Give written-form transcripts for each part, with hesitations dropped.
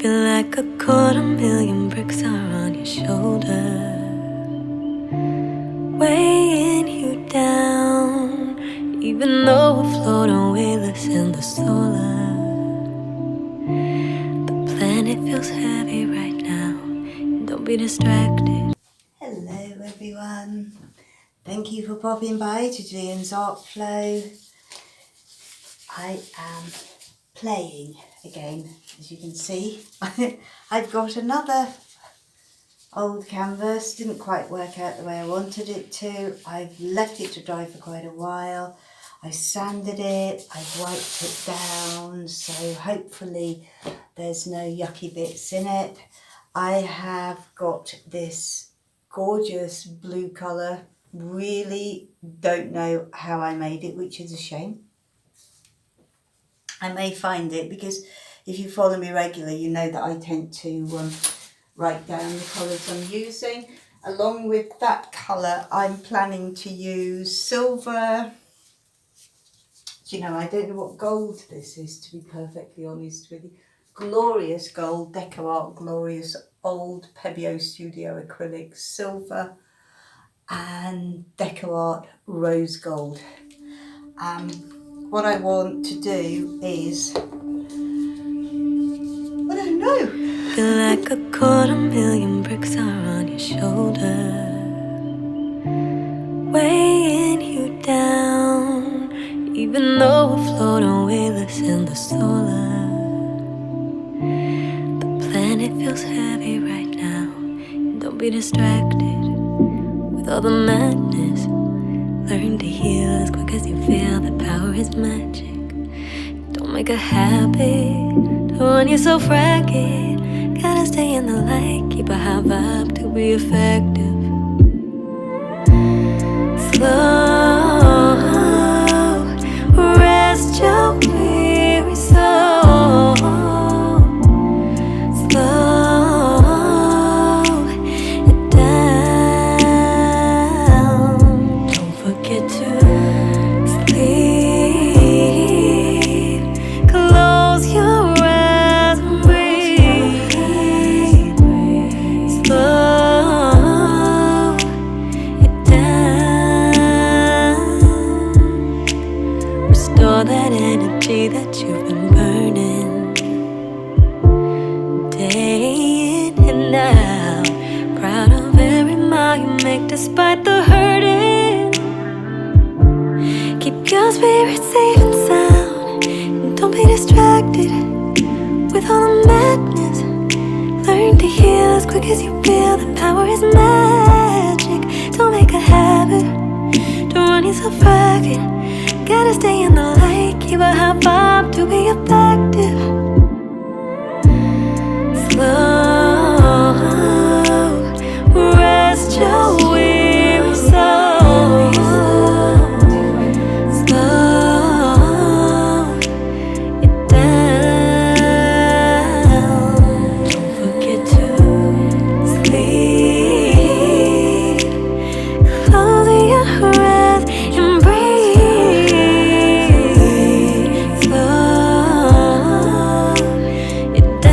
Feel like 250,000 bricks are on your shoulder, weighing you down. Even though we're floating weightless in the solar, the planet feels heavy right now. Don't be distracted. Hello everyone. Thank you for popping by to gillianartflow. I am playing again, as you can see. I've got another old canvas, didn't quite work out the way I wanted it to. I've left it to dry for quite a while. I sanded it, I've wiped it down, so hopefully there's no yucky bits in it. I have got this gorgeous blue colour. Really don't know how I made it, which is a shame. I may find it, because if you follow me regularly, you know that I tend to write down the colours I'm using. Along with that colour, I'm planning to use silver. Do you know, I don't know what gold this is, to be perfectly honest with you. Glorious gold, DecoArt, glorious old Pebeo Studio acrylic silver, and DecoArt rose gold. What I want to do is, I don't know. Feel like 250,000 bricks are on your shoulder, weighing you down. Even though we're floating weightless in the solar, the planet feels heavy right now. Don't be distracted with all the madness. Learn to heal as quick as you feel that power is magic. Don't make a habit to run yourself ragged. Gotta stay in the light, keep a high vibe to be effective. Slow, rest your weary soul. Slow it down. Don't forget to sleep. Close your eyes and breathe. Slow it down. Restore that energy that you've been burning, day in and out. Proud of every mile you make despite the hurting. Keep your spirit safe and sound, and don't be distracted with all the madness. Learn to heal as quick as you feel that power is magic. Don't make a habit to run yourself ragged. Gotta stay in the light, keep a high vibe to be effective. Slow, rest your weary soul. Slow it down. Don't forget to sleep. Close your eyes and breathe. Slow it down.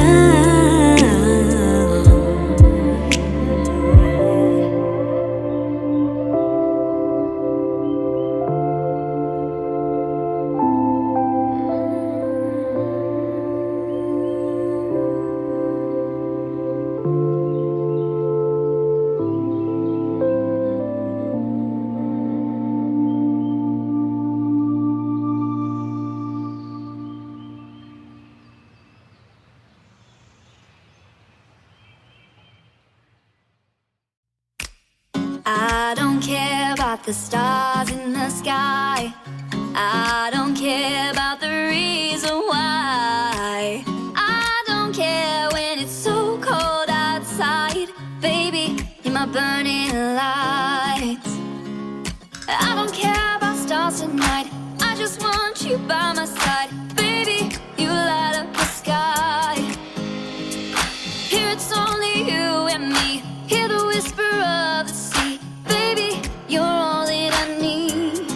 I don't care about the stars in the sky. I don't care about the reason why. I don't care when it's so cold outside. Baby, you're my burning lights. I don't care about stars tonight. I just want you by my side. Baby, you light up the sky. Here it's only you and me. Hear the whisper of the sea. Baby, you're all that I need.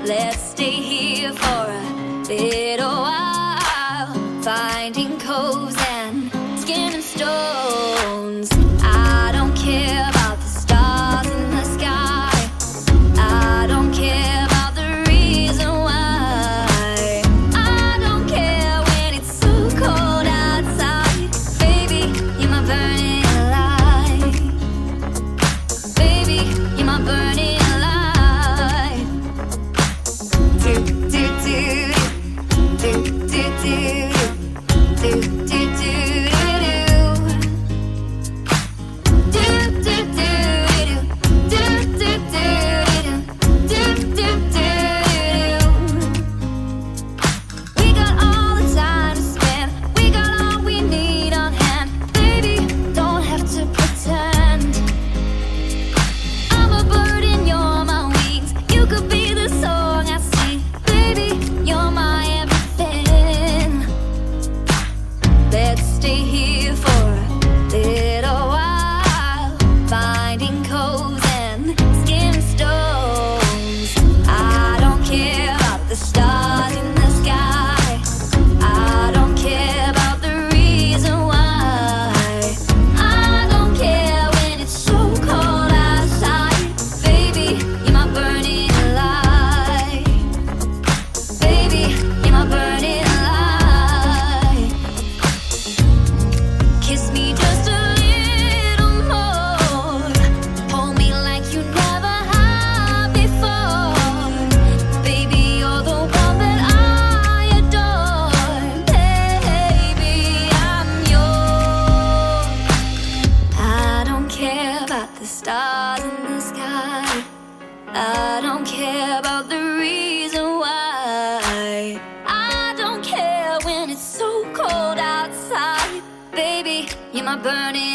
Let's stay here for a little while, finding cold my burning